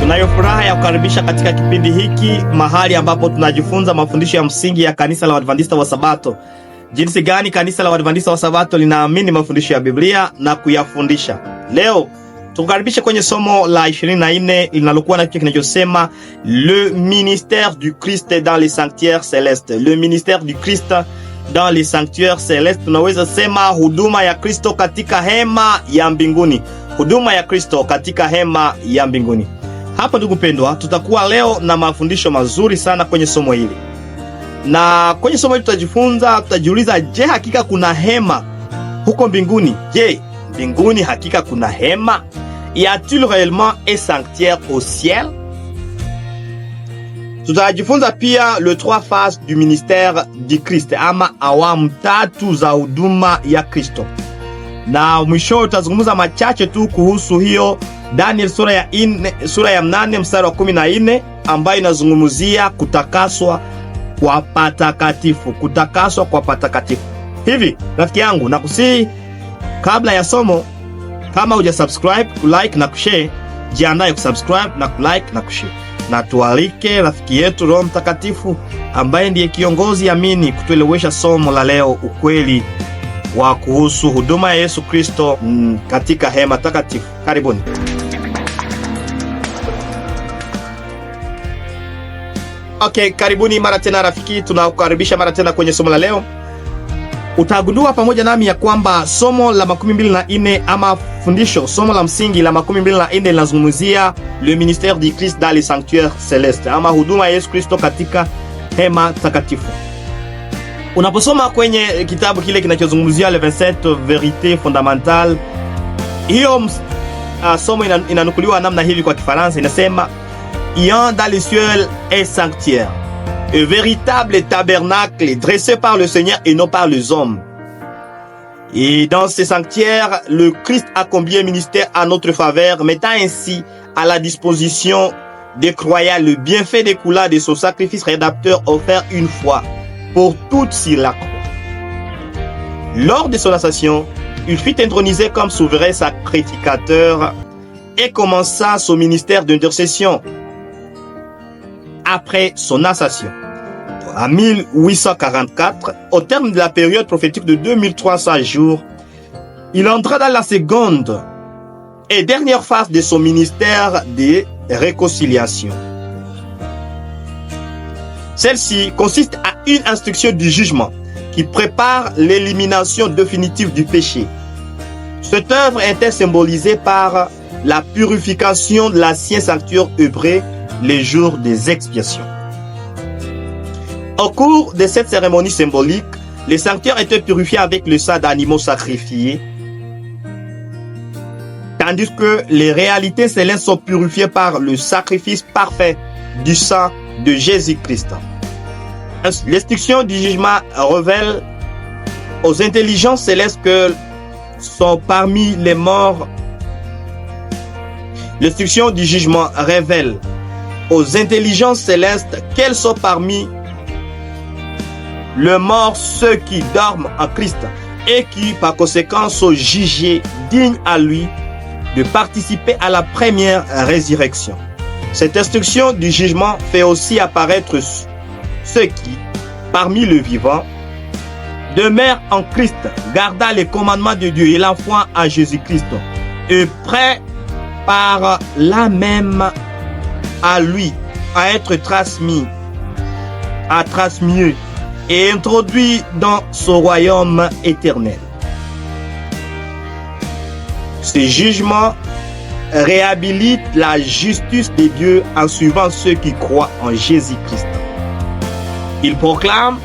Tunayo furaha ya kukaribisha katika kipindi hiki, mahali ambapo tunajifunza mafundisho ya msingi ya kanisa la Waadventista wa Sabato. Jinsi gani kanisa la Waadventista wa Sabato linaamini mafundisho ya Biblia na kuyafundisha. Leo tukukaribisha kwenye somo la 24 linalokuwa na kichwa kinachosema Le ministère du Christ dans les sanctuaires célestes. Le ministère du Christ dans les sanctuaires célestes. Tunaweza sema huduma ya Kristo katika hema ya mbinguni. Huduma ya Kristo katika hema ya mbinguni. Hapa ndugu pendwa, tutakuwa leo na mafundisho mazuri sana kwenye somo hili. Na kwenye somo hili tutajiuliza, je, hakika kuna hema huko mbinguni? Je, mbinguni hakika kuna hema? Y a-t-il réellement un sanctuaire au ciel? Tutajifunza pia le 3 phases du ministère du Christ, ama awamu 3 za huduma ya Kristo. Na mwisho tutazungumza machache tu kuhusu hiyo Daniel sura ya 8 mstari wa 14 ambayo inazungumzia kutakaswa kwa patakatifu. Kutakaswa kwa patakatifu. Hivi rafiki yangu, nakusihi kabla ya somo, kama hujasubscribe, kulike na kushare, jiandae kusubscribe na kulike na kushare. Na tualike rafiki yetu Roho Mtakatifu ambaye ndiye kiongozi amini kutuelewesha somo la leo, ukweli wa kuhusu huduma ya Yesu Kristo katika hema takatifu. Karibuni. Okay, karibuni mara tena rafiki, tunakukaribisha mara tena kwenye somo la leo. Utagundua pamoja nami ya kwamba somo la 24 ama fundisho, somo la msingi la 24 linazungumzia le ministère du Christ dans les sanctuaires célestes, ama huduma ya Yesu Kristo katika hema takatifu. Unaposoma kwenye kitabu kile kinachozungumzia le 27 vérité fondamentale, hiyo somo inanukuliwa namna hivi kwa Kifaransa, inasema il y a dans les cieux un sanctuaire, un véritable tabernacle dressé par le Seigneur et non par les hommes. Et dans ce sanctuaire, le Christ a accompli un ministère à notre faveur, mettant ainsi à la disposition des croyants le bienfait découlant de son sacrifice rédempteur offert une fois pour toutes sur la croix. Lors de son ascension, il fut intronisé comme souverain sacrificateur et commença son ministère d'intercession. Après son ascension, en 1844, au terme de la période prophétique de 2300 jours, il entra dans la seconde et dernière phase de son ministère de réconciliation. Celle-ci consiste à une instruction du jugement qui prépare l'élimination définitive du péché. Cette œuvre était symbolisée par la purification de l'ancien sanctuaire hébreu, les jours des expiations. Au cours de cette cérémonie symbolique, les sanctuaires étaient purifiés avec le sang d'animaux sacrifiés, tandis que les réalités célestes sont purifiées par le sacrifice parfait du sang de Jésus-Christ. L'instruction du jugement révèle aux intelligences célestes que sont parmi les morts. L'instruction du jugement révèle aux intelligences célestes qu'elles sont parmi les morts ceux qui dorment en Christ et qui par conséquent sont jugés dignes à lui de participer à la première résurrection. Cette instruction du jugement fait aussi apparaître ceux qui, parmi les vivants, demeurent en Christ, gardant les commandements de Dieu et la foi en Jésus-Christ, et prêts par là même à lui, à être transmis et introduit dans son royaume éternel. Ce jugement réhabilite la justice de Dieu en suivant ceux qui croient en Jésus-Christ. Il proclame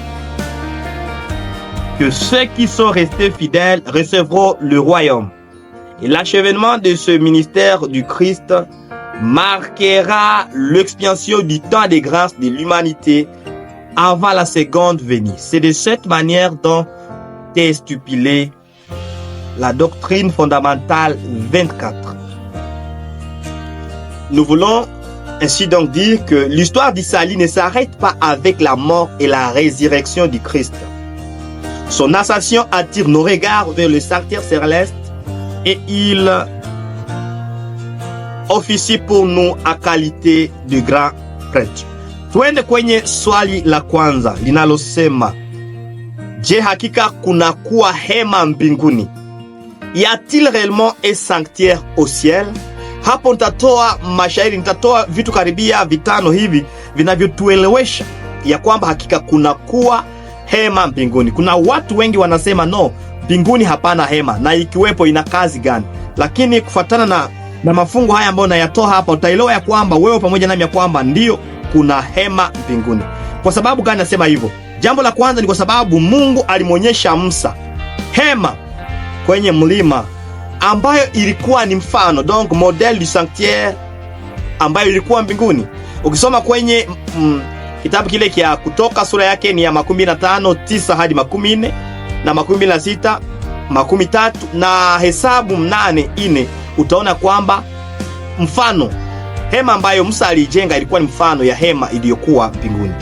que ceux qui sont restés fidèles recevront le royaume. Et l'achèvement de ce ministère du Christ marquera l'expiation du temps de grâce de l'humanité avant la seconde venue. C'est de cette manière dont est stipulée la doctrine fondamentale 24. Nous voulons ainsi donc dire que l'histoire d'Israël ne s'arrête pas avec la mort et la résurrection du Christ. Son ascension attire nos regards vers le sanctuaire céleste et il officie pour nous à qualité de grand prêtre. Tuende kwenye swali la kwanza linalosema, je, hakika kunakuwa hema mbinguni? Y a-t-il réellement un sanctuaire au ciel? Hapo nitatoa mashairi, nitatoa vitu karibia vitano hivi vinavyotuelewesha ya kwamba hakika kunakuwa hema mbinguni. Kuna watu wengi wanasema no, mbinguni hapana hema, na ikiwepo ina kazi gani? Lakini kufuatana na mafungo haya ambayo nayatoa hapa, utaelewa ya kwamba wewe pamoja nami ya kwamba ndio kuna hema mbinguni. Kwa sababu gani nasema hivyo? Jambo la kwanza ni kwa sababu Mungu alimwonyesha Musa hema kwenye mlima ambayo ilikuwa ni mfano, donc modèle du sanctuaire ambayo ilikuwa mbinguni. Ukisoma kwenye kitabu kile kia Kutoka sura yake ni ya 15:9 hadi 14 na 16, 13 na Hesabu 8:4, utaona kwamba mfano hema ambayo Musa alijenga ilikuwa ni mfano ya hema iliyokuwa mbinguni.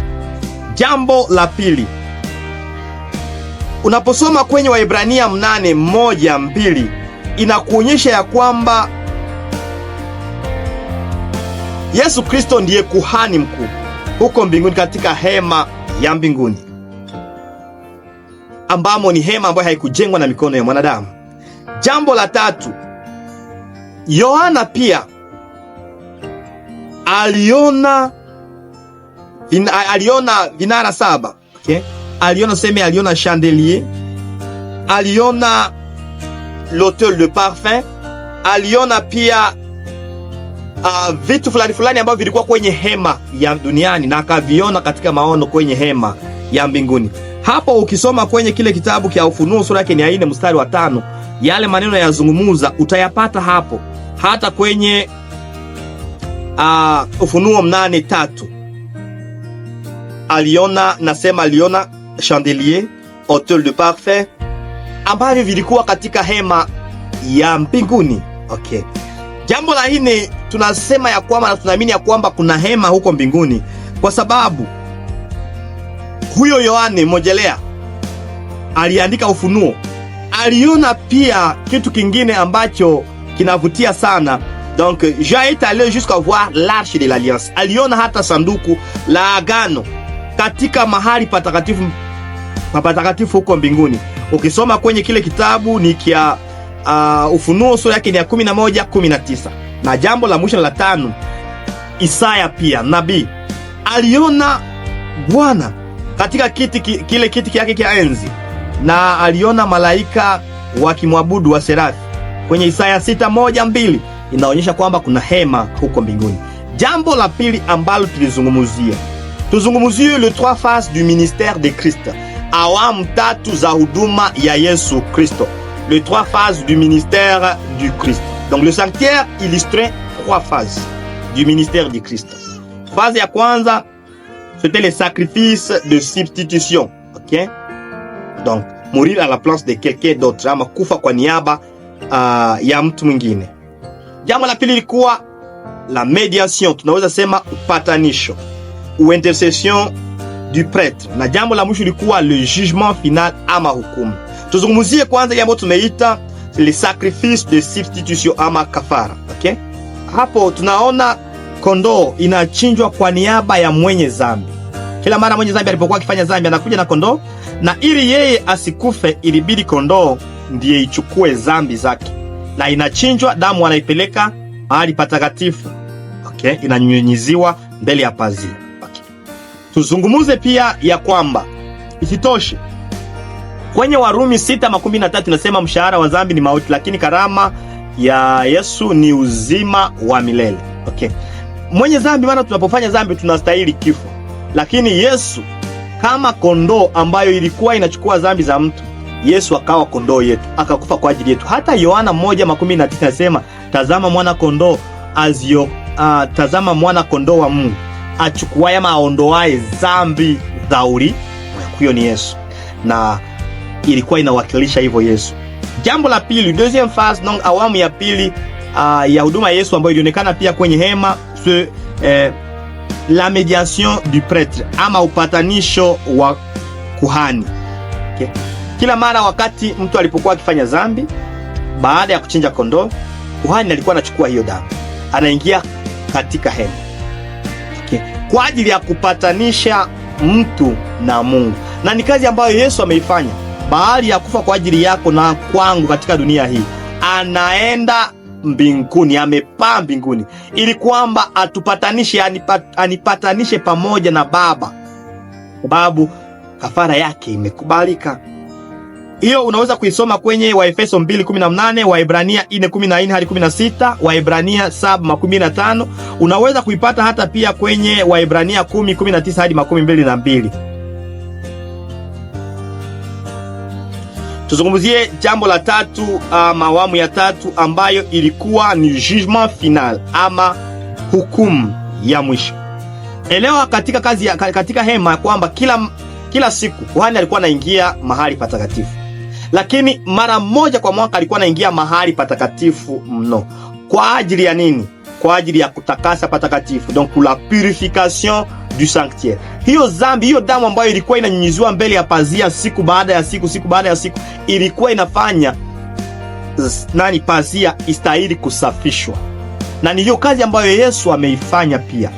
Jambo la pili, unaposoma kwenye Waebrania 8:1-2 inakuonyesha ya kwamba Yesu Kristo ndiye kuhani mkuu huko mbinguni katika hema ya mbinguni, ambamo ni hema ambayo haikujengwa na mikono ya mwanadamu. Jambo la tatu, Yohana pia aliona vinara 7, okay? Aliona chandelier, aliona l'autel de parfum, aliona pia vitu fulani ambavyo vilikuwa kwenye hema ya duniani na akaviona katika maono kwenye hema ya mbinguni. Hapo ukisoma kwenye kile kitabu cha Ufunuo sura yake ni 4 mstari wa 5, yale maneno yazungumuza utayapata hapo. Hata kwenye Ufunuo 8:3 aliona chandelier, autel de parfum ambavyo vilikuwa katika hema ya mbinguni. Okay. Jambo la nne, tunasema ya kwamba na tunaamini ya kwamba kuna hema huko mbinguni kwa sababu huyo Yohane Mojelea aliandika Ufunuo, aliona pia kitu kingine ambacho kinavutia sana. Donc Jean est allé jusqu'à voir l'arche de l'alliance. Aliona hata sanduku la agano katika mahali patakatifu huko mbinguni. Ukisoma kwenye kile kitabu ni kia Ufunuo sura yake ni ya 11:19. Na jambo la mwisho la 5, Isaya pia nabii aliona Bwana katika kile kiti yake kia enzi, na aliona malaika wakimwabudu wa serafi. Kwenye Isaya 6:1-2 inaonyesha kwamba kuna hema huko mbinguni. Jambo la pili ambalo tuzungumuzie le 3 phases du ministère de Christ, awamu 3 za huduma ya Yesu Kristo. Les 3 phases du ministère du Christ. Donc le sanctuaire illustrait 3 phases du ministère du Christ. Phase ya kwanza, c'était le sacrifice de substitution. OK? Donc mourir à la place de quelqu'un d'autre, ama kufa kwa niaba ya mtu mwingine. Jambo la pili lilikuwa la médiation, tunaweza sema upatanisho, ou intercession du prêtre. Na jambo la mwisho lilikuwa le jugement final, ama hukumu. Tuzungumuzie kwanza jambo tumeita le sacrifice de substitution ama kafara. Okay? Hapo tunaona kondoo inachinjwa kwa niaba ya mwenye zambi. Kila mara mwenye zambi alipokuwa akifanya zambi anakuja na kondoo, na ili yeye asikufe ilibidi kondoo ndiye ichukue zambi zake, na inachinjwa, damu anaipeleka mahali patakatifu. Okay? Inanyunyiziwa mbele ya pazia. Okay. Tuzungumuze pia ya kwamba isitoshe kwenye Warumi 6:13 inasema mshahara wa dhambi ni mauti, lakini karama ya Yesu ni uzima wa milele. Okay. Mwenye dhambi, maana tunapofanya dhambi tunastahili kifo, lakini Yesu kama kondoo ambayo ilikuwa inachukua dhambi za mtu, Yesu akawa kondoo yetu, akakufa kwa ajili yetu. Hata Yohana 1:19 inasema tazama mwana kondoo tazama mwana kondoo wa Mungu achukuaye ama aondoaye dhambi za ulimwengu. Huyo ni Yesu, na ilikuwa inawakilisha hivyo Yesu. Jambo la pili, deuxième phase, donc awamu ya pili ya huduma ya Yesu ambayo ilionekana pia kwenye hema, la médiation du prêtre ama upatanisho wa kuhani. Okay. Kila mara wakati mtu alipokuwa akifanya dhambi, baada ya kuchinja kondoo, kuhani alikuwa anachukua hiyo damu anaingia katika hema, okay, kwa ajili ya kupatanisha mtu na Mungu. Na ni kazi ambayo Yesu ameifanya. Baada ya kufa kwa ajili yako na kwangu katika dunia hii, anaenda mbinguni, amepaa mbinguni ili kwamba atupatanishe, anipatanishe pamoja na Baba, sababu kafara yake imekubalika. Hiyo unaweza kuisoma kwenye Waefeso 2:18, Waebrania 4:14 hadi 16, Waebrania 7:15. Unaweza kuipata hata pia kwenye Waebrania 10:19 hadi 22. Tuzungumzie jambo la tatu, awamu ya tatu, ambayo ilikuwa ni jugement final ama hukumu ya mwisho. Elewa katika kazi ya, katika hema kwamba kila siku kuhani alikuwa anaingia mahali patakatifu, lakini mara moja kwa mwaka alikuwa anaingia mahali patakatifu mno. Kwa ajili ya nini? Kwa ajili ya kutakasa patakatifu, donc pour la purification du sanctuaire. Hiyo zambi, hiyo damu ambayo ilikuwa inanyunyiziwa mbele ya pazia siku baada ya siku, siku baada ya siku, ilikuwa inafanya pazia istahili kusafishwa. Na ni hiyo kazi ambayo Yesu ameifanya pia.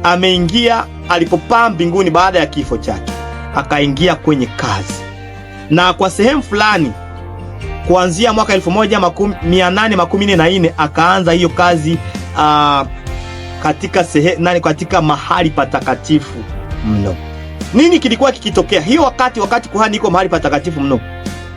Ameingia alipopaa mbinguni baada ya kifo chake, akaingia kwenye kazi. Na kwa sehemu fulani kuanzia mwaka 1844 akaanza hiyo kazi katika mahali patakatifu mno. Nini kilikuwa kikitokea hiyo wakati kuhani iko mahali patakatifu mno?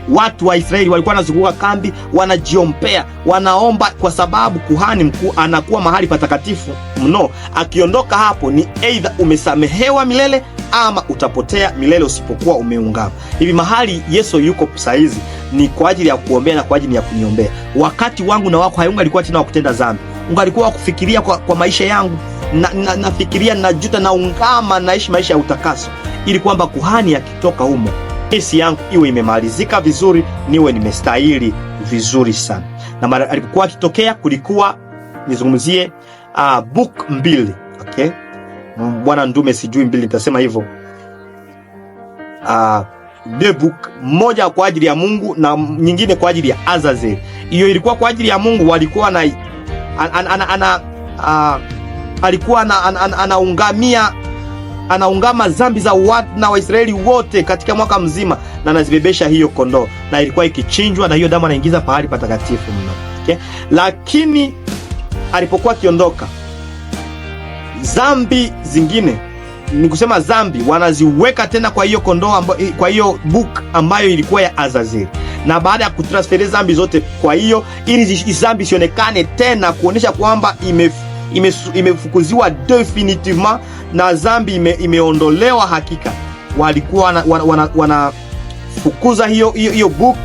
Watu wa Israeli walikuwa wanazunguka kambi, wanajiombea, wanaomba, kwa sababu kuhani mkuu anakuwa mahali patakatifu mno. Akiondoka hapo ni either umesamehewa milele ama utapotea milele usipokuwa umeungama. Hivi mahali Yesu yuko saizi ni kwa ajili ya kuombea na kwa ajili ya kuniombea. Wakati wangu na wako hayungalikuwa tena wa kutenda dhambi. Ungalikuwa wa kufikiria kwa maisha yangu, nafikiria najuta, naungama, naishi maisha ya utakaso, ili kwamba kuhani akitoka humo kesi yangu iwe imemalizika vizuri, niwe nimestahili vizuri sana. Na alipokuwa akitokea kulikuwa, nizungumzie book mbili, okay? Bwana ndume sijui mbili nitasema hivyo. The book, moja kwa ajili ya Mungu na nyingine kwa ajili ya Azazel. Hiyo ilikuwa kwa ajili ya Mungu, walikuwa na alikuwa anaungama dhambi za watu na Waisraeli wote katika mwaka mzima, na anazibebesha hiyo kondoo, na ilikuwa ikichinjwa, na hiyo damu anaingiza pahali patakatifu mno, okay? Lakini alipokuwa akiondoka, dhambi zingine, ni kusema dhambi wanaziweka tena kwa hiyo kondoo, kwa hiyo book ambayo ilikuwa ya Azazel. Na baada ya kutransferi dhambi zote kwa hiyo, ili dhambi sionekane tena, kuonesha kwamba imefukuziwa definitivement na dhambi imeondolewa hakika, walikuwa wanafukuza hiyo book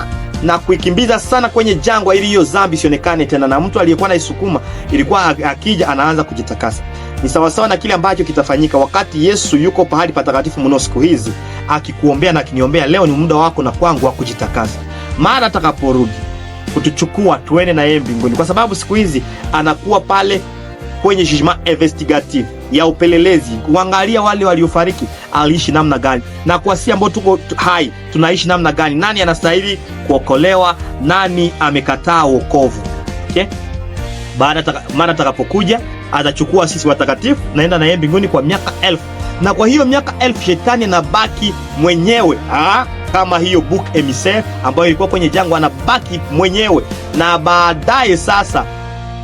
na kuikimbiza sana kwenye jangwa, ili hiyo dhambi sionekane tena, na mtu aliyekuwa anaisukuma ilikuwa akija anaanza kujitakasa. Ni sawasawa na kile ambacho kitafanyika wakati Yesu yuko pahali patakatifu mno siku hizi, akikuombea na akiniombea. Leo ni muda wako na kwangu wa kujitakasa, mara atakaporudi kutuchukua tuende na yeye mbinguni, kwa sababu siku hizi anakuwa pale kwenye judgment investigative ya upelelezi, kuangalia wale waliofariki aliishi namna gani, na kwa sisi ambao tuko hai tunaishi namna gani, nani anastahili kuokolewa, nani amekataa wokovu, okay? Mara atakapokuja atachukua sisi watakatifu, naenda na yeye mbinguni kwa miaka 1000, na kwa hiyo miaka 1000 shetani anabaki mwenyewe, kama hiyo book emissaire ambayo ilikuwa kwenye jangwa, anabaki mwenyewe. Na baadaye sasa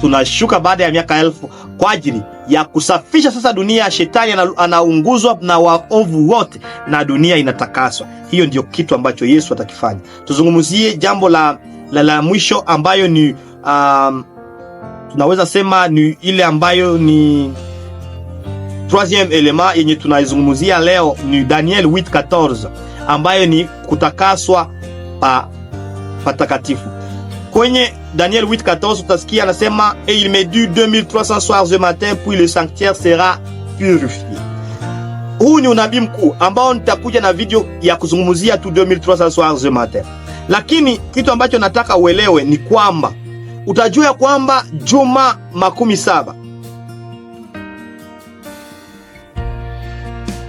tunashuka baada ya miaka 1000 kwa ajili ya kusafisha sasa dunia. Shetani anaunguzwa na waovu wote na dunia inatakaswa. Hiyo ndio kitu ambacho Yesu atakifanya. Tuzungumzie jambo la mwisho ambayo ni tunaweza sema ni ile ambayo ni troisième element yenye tunaizungumzia leo, ni Daniel 8:14 ambayo ni kutakaswa patakatifu. Kwenye Daniel 8:14 utasikia anasema, et il me dit 2300 soirs ce matin puis le sanctuaire sera purifié. Huu ni unabii mkuu ambao nitakuja na video ya kuzungumzia tu 2300 soirs ce matin. Lakini kitu ambacho nataka uelewe ni kwamba utajua kwamba juma 17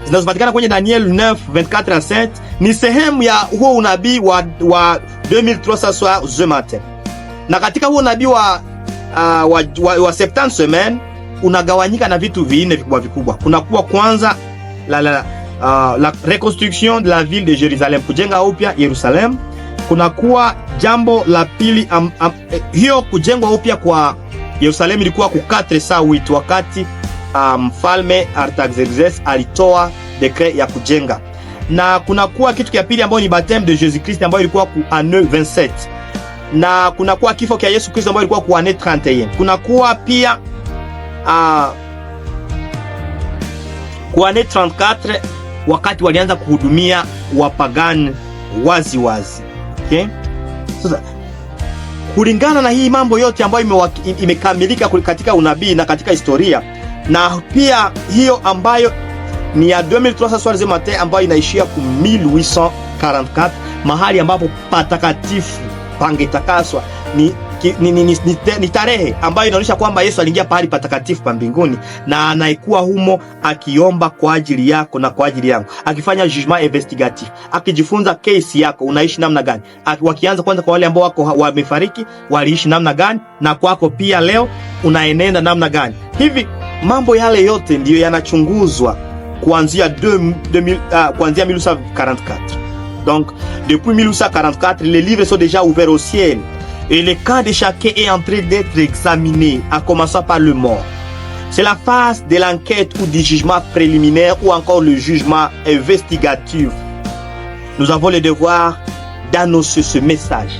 zinazopatikana kwenye Daniel 9:24-27 ni sehemu ya huo unabii wa 2300 soirs ce matin. Na katika huo unabii wa wa 70 semaines unagawanyika na vitu vinne vikubwa vikubwa. Kuna kuwa kwanza la reconstruction de la ville de Jerusalem, kujenga upya Yerusalem. Kuna kuwa jambo la pili, hiyo kujengwa upya kwa Yerusalem ilikuwa ku 408 wakati mfalme Artaxerxes alitoa dekret ya kujenga. Na kuna kuwa kitu kia pili ambayo ni baptême de Jésus Christ ambayo ilikuwa ku année 27. Na kuna kuwa kifo kia Yesu Kristo ambayo ilikuwa ku année 31. Kuna kuwa pia ku année 34 wakati walianza kuhudumia wapagani wazi wazi. Okay? Sasa kulingana na hii mambo yote ambayo imekamilika katika unabii na katika historia, na pia hiyo ambayo ni ya 2300 matin ambayo inaishia ku 1844, mahali ambapo patakatifu pangetakaswa ni tarehe ambayo inaonyesha kwamba Yesu aliingia pahali patakatifu pa mbinguni na anaikuwa humo akiomba kwa ajili yako na kwa ajili yangu, akifanya jugement investigatif, akijifunza case yako unaishi namna gani, wakianza kwanza kwa wale ambao wako wamefariki waliishi namna gani, na kwako pia leo unaenenda namna gani. Hivi mambo yale yote ndiyo yanachunguzwa kuanzia 1844. Donc depuis 1844 les livres sont déjà ouverts au ciel et le cas de chacun est en train d'être examiné, à commencer par le mort. C'est la phase de l'enquête ou du jugement préliminaire ou encore le jugement investigatif. Nous avons le devoir d'annoncer ce message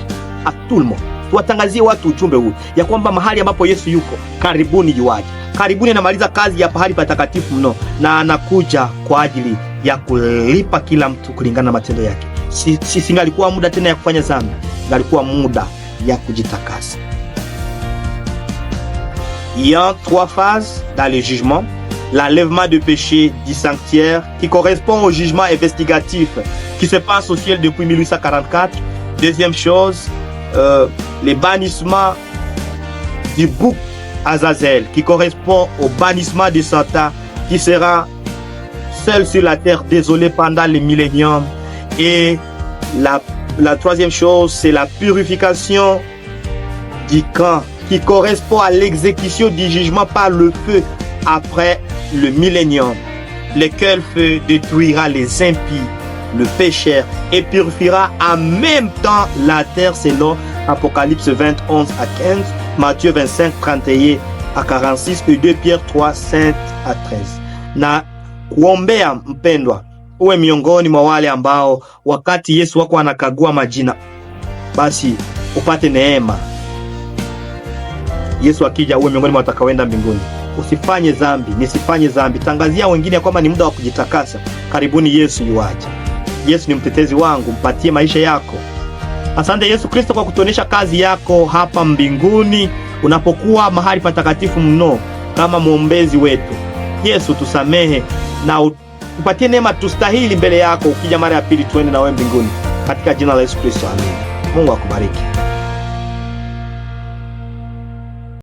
à tout le monde. Tuwatangazie watu ujumbe huu ya kwamba mahali ambapo Yesu yuko karibuni yuaje. Karibuni anamaliza kazi ya pahali patakatifu mno na anakuja kwa ajili ya kulipa kila mtu kulingana na matendo yake. Singalikuwa muda tena ya kufanya dhambi, ngalikuwa muda ya kujitakasa. Il y a 3 phases dans le jugement. L'enlèvement de péché du sanctuaire qui correspond au jugement investigatif qui se passe au ciel depuis 1844. Deuxième chose, le bannissement du bouc Azazel qui correspond au bannissement de Satan qui sera seul sur la terre désolé pendant le millénium. Et la troisième chose, c'est la purification du camp qui correspond à l'exécution du jugement par le feu après le millénium, lequel feu détruira les impies, le pécheur, et purifiera en même temps la terre selon Apocalypse 20, 11 à 15, Matthieu 25, 31 à 46 et 2 Pierre 3, 5 à 13. Na kuombea mpendwa uwe miongoni mwa wale ambao wakati Yesu wako anakagua majina basi upate neema. Yesu akija uwe miongoni mwa watakaoenda mbinguni. Usifanye dhambi, nisifanye dhambi. Tangazia wengine kwamba ni muda wa kujitakasa. Karibuni Yesu yuaje. Yesu ni mtetezi wangu, mpatie maisha yako. Asante Yesu Kristo kwa kutuonesha kazi yako hapa mbinguni unapokuwa mahali patakatifu mno kama muombezi wetu. Yesu tusamehe na upatie neema tustahili mbele yako ukija mara ya pili tuende na wewe mbinguni. Katika jina la Yesu Kristo, amen. Mungu akubariki.